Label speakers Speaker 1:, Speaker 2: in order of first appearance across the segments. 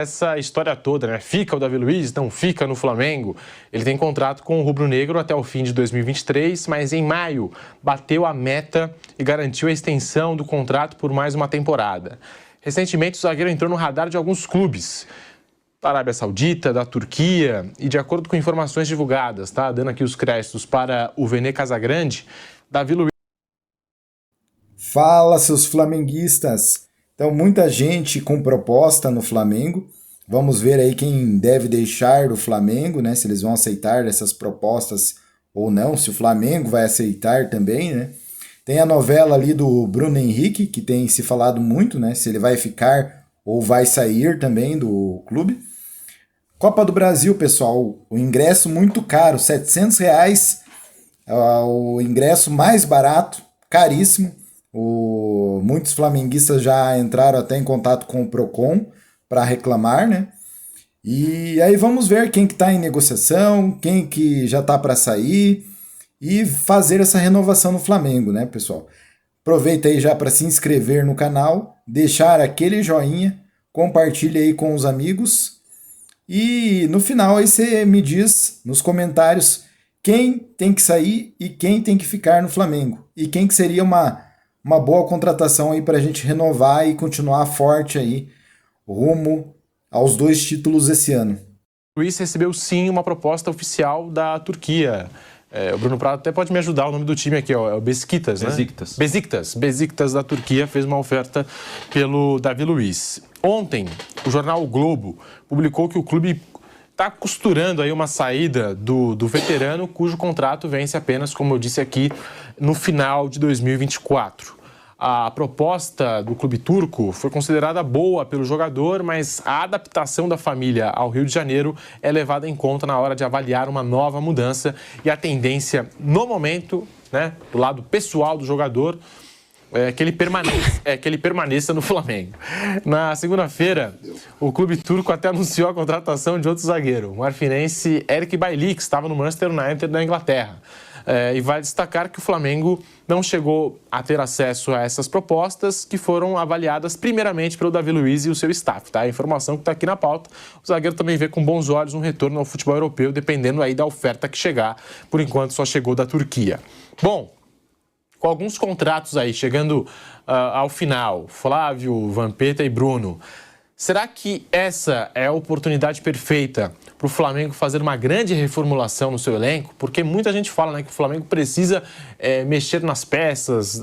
Speaker 1: Essa história toda, né? Fica o Davi Luiz, não fica no Flamengo. Ele tem contrato com o rubro-negro até o fim de 2023, mas em maio bateu a meta e garantiu a extensão do contrato por mais uma temporada. Recentemente, o zagueiro entrou no radar de alguns clubes, da Arábia Saudita, da Turquia, e de acordo com informações divulgadas, tá? Dando aqui os créditos para o Vene Casagrande, Davi Luiz.
Speaker 2: Fala, seus flamenguistas! Então, muita gente com proposta no Flamengo. Vamos ver aí quem deve deixar o Flamengo, né? Se eles vão aceitar essas propostas ou não, se o Flamengo vai aceitar também, né? Tem a novela ali do Bruno Henrique, que tem se falado muito, né? Se ele vai ficar ou vai sair também do clube. Copa do Brasil, pessoal, o ingresso muito caro, R$700, o ingresso mais barato, caríssimo. Muitos flamenguistas já entraram até em contato com o Procon para reclamar, né? E aí vamos ver quem que está em negociação, quem que já está para sair e fazer essa renovação no Flamengo, né, pessoal? Aproveita aí já para se inscrever no canal, deixar aquele joinha, compartilhe aí com os amigos e no final aí você me diz nos comentários quem tem que sair e quem tem que ficar no Flamengo e quem que seria uma boa contratação aí para a gente renovar e continuar forte aí rumo aos 2 títulos esse ano.
Speaker 1: O Luiz recebeu sim uma proposta oficial da Turquia. O Bruno Prado até pode me ajudar, o nome do time aqui ó, é o Beşiktaş, né? Beşiktaş da Turquia fez uma oferta pelo Davi Luiz. Ontem, o jornal o Globo publicou que o clube está costurando aí uma saída do veterano, cujo contrato vence apenas, como eu disse aqui, no final de 2024. A proposta do clube turco foi considerada boa pelo jogador, mas a adaptação da família ao Rio de Janeiro é levada em conta na hora de avaliar uma nova mudança e a tendência, no momento, né, do lado pessoal do jogador, é que ele permaneça no Flamengo. Na segunda-feira, o clube turco até anunciou a contratação de outro zagueiro, o marfinense Eric Bailly, que estava no Manchester United da Inglaterra. E vai destacar que o Flamengo não chegou a ter acesso a essas propostas, que foram avaliadas primeiramente pelo Davi Luiz e o seu staff. Tá? A informação que está aqui na pauta. O zagueiro também vê com bons olhos um retorno ao futebol europeu, dependendo aí da oferta que chegar. Por enquanto, só chegou da Turquia. Bom, com alguns contratos aí chegando ao final, Flávio, Vampeta e Bruno, será que essa é a oportunidade perfeita para o Flamengo fazer uma grande reformulação no seu elenco? Porque muita gente fala, né, que o Flamengo precisa mexer nas peças,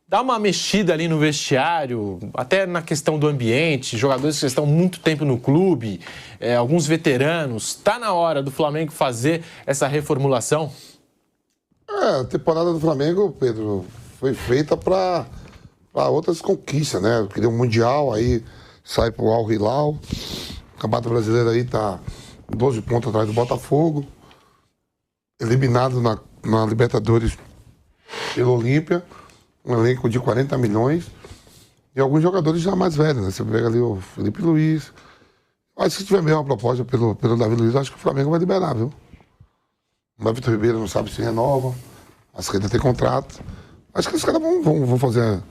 Speaker 1: dar uma mexida ali no vestiário, até na questão do ambiente, jogadores que estão muito tempo no clube, alguns veteranos. Está na hora do Flamengo fazer essa reformulação?
Speaker 3: A temporada do Flamengo, Pedro, foi feita para outras conquistas, né? Queria um Mundial, aí sai pro Al Hilal. O Campeonato Brasileiro aí tá 12 pontos atrás do Botafogo. Eliminado na Libertadores pelo Olímpia. Um elenco de 40 milhões. E alguns jogadores já mais velhos, né? Você pega ali o Felipe Luiz. Mas se tiver mesmo uma proposta pelo Davi Luiz, acho que o Flamengo vai liberar, viu? O Vitor Ribeiro não sabe se renova. Acho que ainda tem contrato. Acho que os caras vão fazer...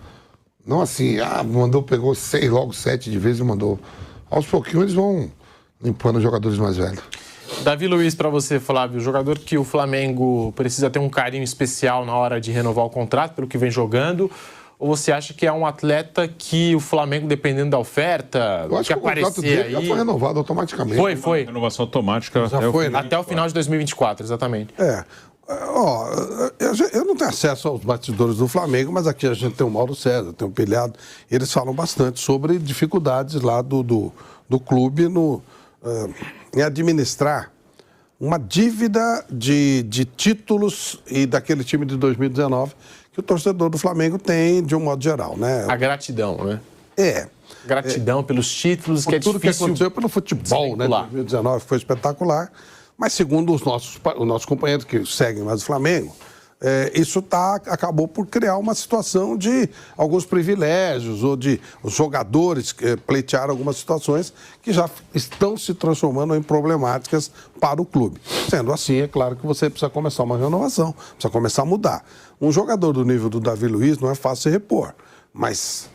Speaker 3: Não assim, pegou 6, logo 7 de vez e mandou. Aos pouquinhos eles vão limpando os jogadores mais velhos.
Speaker 1: Davi Luiz, para você, Flávio, jogador que o Flamengo precisa ter um carinho especial na hora de renovar o contrato, pelo que vem jogando, ou você acha que é um atleta que o Flamengo, dependendo da oferta,
Speaker 3: eu acho que o contrato dele já foi renovado automaticamente.
Speaker 1: Foi.
Speaker 4: Renovação automática
Speaker 1: até o final de 2024, exatamente.
Speaker 5: Eu não tenho acesso aos bastidores do Flamengo, mas aqui a gente tem o Mauro César, tem o Pilhado. Eles falam bastante sobre dificuldades lá do clube em administrar uma dívida de títulos e daquele time de 2019 que o torcedor do Flamengo tem de um modo geral, né?
Speaker 1: A gratidão, né?
Speaker 5: Gratidão
Speaker 1: pelos títulos, que é
Speaker 5: tudo
Speaker 1: difícil.
Speaker 5: Que aconteceu pelo futebol, né? 2019 foi espetacular. Mas segundo os nossos companheiros que seguem mais o Flamengo, isso acabou por criar uma situação de alguns privilégios ou de os jogadores pleitearam algumas situações que já estão se transformando em problemáticas para o clube. Sendo assim, é claro que você precisa começar uma renovação, precisa começar a mudar. Um jogador do nível do Davi Luiz não é fácil se repor, mas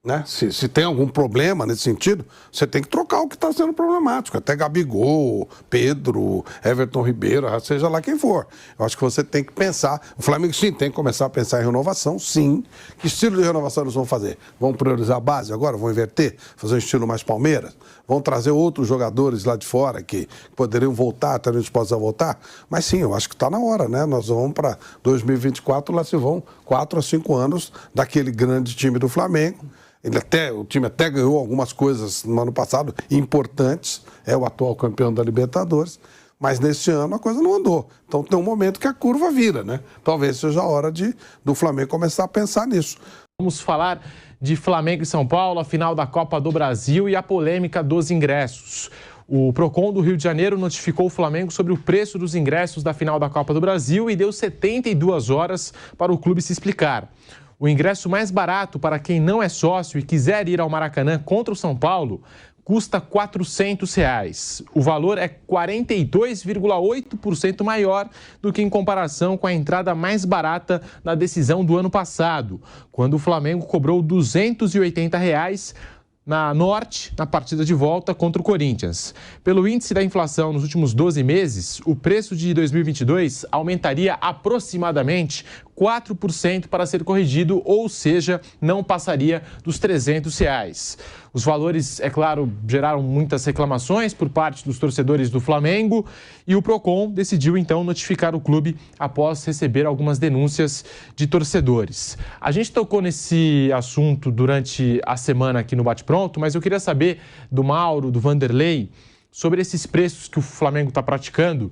Speaker 5: Né? Se tem algum problema nesse sentido, você tem que trocar o que está sendo problemático. Até Gabigol, Pedro, Everton Ribeiro, seja lá quem for. Eu acho que você tem que pensar. O Flamengo, sim, tem que começar a pensar em renovação, sim. Que estilo de renovação eles vão fazer? Vão priorizar a base agora? Vão inverter? Fazer um estilo mais Palmeiras? Vão trazer outros jogadores lá de fora que poderiam voltar, estariam dispostos a voltar? Mas sim, eu acho que está na hora, né? Nós vamos para 2024, lá se vão 4 a 5 anos daquele grande time do Flamengo. O time até ganhou algumas coisas no ano passado importantes, é o atual campeão da Libertadores, mas nesse ano a coisa não andou. Então tem um momento que a curva vira, né? Talvez seja a hora do Flamengo começar a pensar nisso.
Speaker 1: Vamos falar de Flamengo e São Paulo, a final da Copa do Brasil e a polêmica dos ingressos. O Procon do Rio de Janeiro notificou o Flamengo sobre o preço dos ingressos da final da Copa do Brasil e deu 72 horas para o clube se explicar. O ingresso mais barato para quem não é sócio e quiser ir ao Maracanã contra o São Paulo custa R$ 400. O valor é 42,8% maior do que em comparação com a entrada mais barata na decisão do ano passado, quando o Flamengo cobrou R$ 280 na Norte, na partida de volta contra o Corinthians. Pelo índice da inflação nos últimos 12 meses, o preço de 2022 aumentaria aproximadamente 4% para ser corrigido, ou seja, não passaria dos R$ 300. Os valores, é claro, geraram muitas reclamações por parte dos torcedores do Flamengo e o Procon decidiu então notificar o clube após receber algumas denúncias de torcedores. A gente tocou nesse assunto durante a semana aqui no Bate Pronto, mas eu queria saber do Mauro, do Vanderlei, sobre esses preços que o Flamengo está praticando.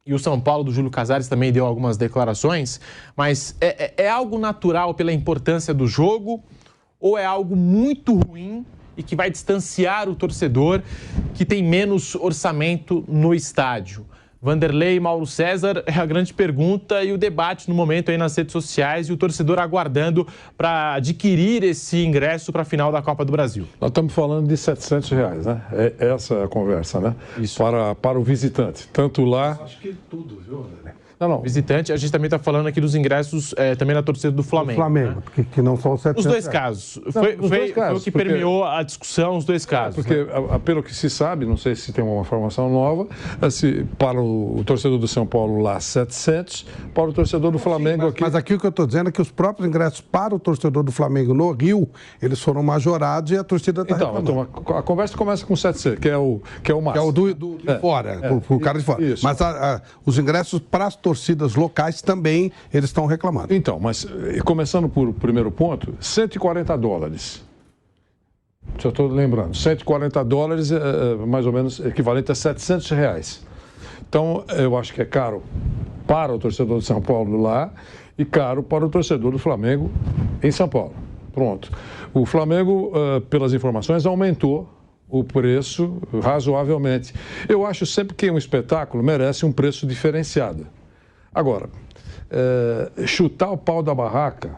Speaker 1: E o São Paulo, do Júlio Casares, também deu algumas declarações, mas é algo natural pela importância do jogo ou é algo muito ruim e que vai distanciar o torcedor que tem menos orçamento no estádio? Vanderlei e Mauro César é a grande pergunta e o debate no momento aí nas redes sociais e o torcedor aguardando para adquirir esse ingresso para a final da Copa do Brasil.
Speaker 4: Nós estamos falando de R$ 700, né? Essa é a conversa, né?
Speaker 1: Isso.
Speaker 4: Para o visitante. Tanto lá...
Speaker 5: Acho que tudo, viu, André?
Speaker 4: Não.
Speaker 1: Visitante, a gente também está falando aqui dos ingressos também da torcida do Flamengo.
Speaker 5: Flamengo, né? que não são 700.
Speaker 1: Os dois casos. Foi o que permeou a discussão, os dois casos.
Speaker 4: Porque, pelo que se sabe, não sei se tem uma informação nova, para o torcedor do São Paulo lá, 700, para o torcedor do Flamengo aqui...
Speaker 5: Mas aqui o que eu estou dizendo é que os próprios ingressos para o torcedor do Flamengo no Rio, eles foram majorados e a torcida está reclamando.
Speaker 4: Então, a conversa começa com 700, que é o máximo.
Speaker 5: Que é o de fora, pro cara de fora.
Speaker 4: Isso.
Speaker 5: Mas os ingressos para as torcidas locais também eles estão reclamando.
Speaker 4: Então, mas começando por primeiro ponto, $140. Já estou lembrando, $140 é mais ou menos equivalente a R$700. Então, eu acho que é caro para o torcedor de São Paulo lá e caro para o torcedor do Flamengo em São Paulo. Pronto. O Flamengo, pelas informações, aumentou o preço razoavelmente. Eu acho sempre que um espetáculo merece um preço diferenciado. Agora, chutar o pau da barraca,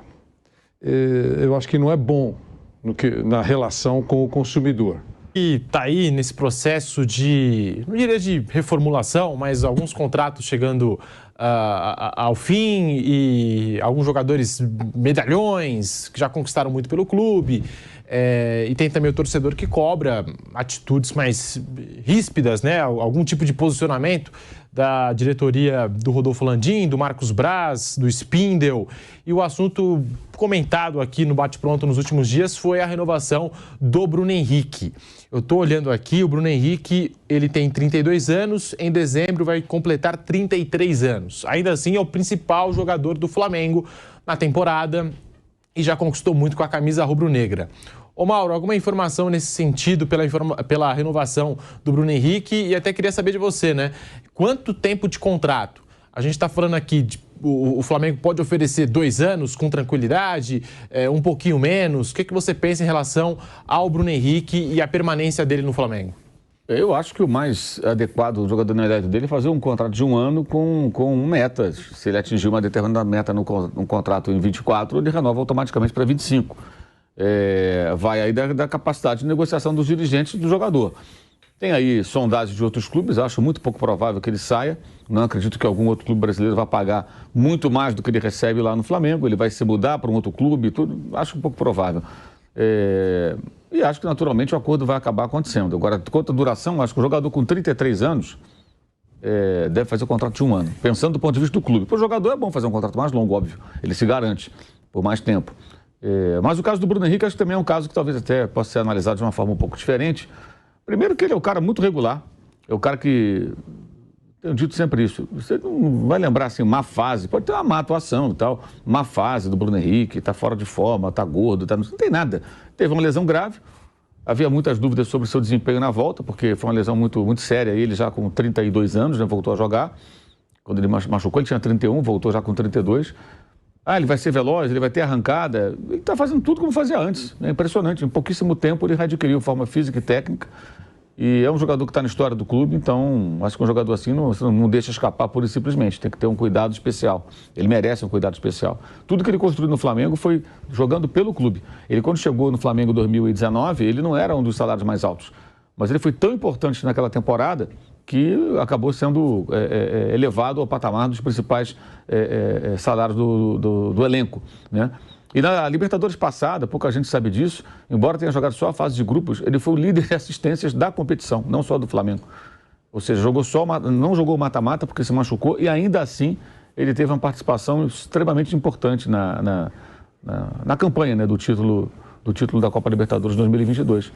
Speaker 4: eu acho que não é bom na relação com o consumidor.
Speaker 1: E está aí nesse processo de, não diria de reformulação, mas alguns contratos chegando ao fim e alguns jogadores medalhões que já conquistaram muito pelo clube. E tem também o torcedor que cobra atitudes mais ríspidas, né? Algum tipo de posicionamento da diretoria do Rodolfo Landim, do Marcos Braz, do Spindel. E o assunto comentado aqui no Bate Pronto nos últimos dias foi a renovação do Bruno Henrique. Eu estou olhando aqui, o Bruno Henrique, ele tem 32 anos, em dezembro vai completar 33 anos. Ainda assim, é o principal jogador do Flamengo na temporada e já conquistou muito com a camisa rubro-negra. Ô Mauro, alguma informação nesse sentido pela renovação do Bruno Henrique? E até queria saber de você, né? Quanto tempo de contrato? A gente está falando aqui, o Flamengo pode oferecer 2 anos com tranquilidade, um pouquinho menos. O que você pensa em relação ao Bruno Henrique e a permanência dele no Flamengo?
Speaker 6: Eu acho que o mais adequado do jogador na idade dele é fazer um contrato de 1 ano com metas. Se ele atingir uma determinada meta no contrato em 24, ele renova automaticamente para 25. Vai aí da capacidade de negociação dos dirigentes do jogador. Tem aí sondagens de outros clubes, acho muito pouco provável que ele saia. Não acredito que algum outro clube brasileiro vá pagar muito mais do que ele recebe lá no Flamengo. Ele vai se mudar para um outro clube, tudo, acho um pouco provável. E acho que, naturalmente, o acordo vai acabar acontecendo. Agora, quanto à duração, acho que o jogador com 33 anos deve fazer o contrato de 1 ano, pensando do ponto de vista do clube. Para o jogador é bom fazer um contrato mais longo, óbvio. Ele se garante por mais tempo. Mas o caso do Bruno Henrique, acho que também é um caso que talvez até possa ser analisado de uma forma um pouco diferente. Primeiro que ele é um cara muito regular. É um cara que... Tenho dito sempre isso. Você não vai lembrar, assim, má fase. Pode ter uma má atuação e tal. Má fase do Bruno Henrique, está fora de forma, está gordo, não tem nada. Teve uma lesão grave. Havia muitas dúvidas sobre o seu desempenho na volta, porque foi uma lesão muito, muito séria. Ele já com 32 anos, né, voltou a jogar. Quando ele machucou, ele tinha 31, voltou já com 32. Ele vai ser veloz, ele vai ter arrancada. Ele está fazendo tudo como fazia antes. É impressionante. Em pouquíssimo tempo ele readquiriu forma física e técnica. E é um jogador que está na história do clube, então acho que um jogador assim não deixa escapar pura e simplesmente. Tem que ter um cuidado especial. Ele merece um cuidado especial. Tudo que ele construiu no Flamengo foi jogando pelo clube. Ele, quando chegou no Flamengo em 2019, ele não era um dos salários mais altos. Mas ele foi tão importante naquela temporada que acabou sendo elevado ao patamar dos principais salários do elenco, né? E na Libertadores passada, pouca gente sabe disso, embora tenha jogado só a fase de grupos, ele foi o líder de assistências da competição, não só do Flamengo. Ou seja, não jogou o mata-mata porque se machucou e ainda assim ele teve uma participação extremamente importante na campanha, né, do título da Copa Libertadores 2022.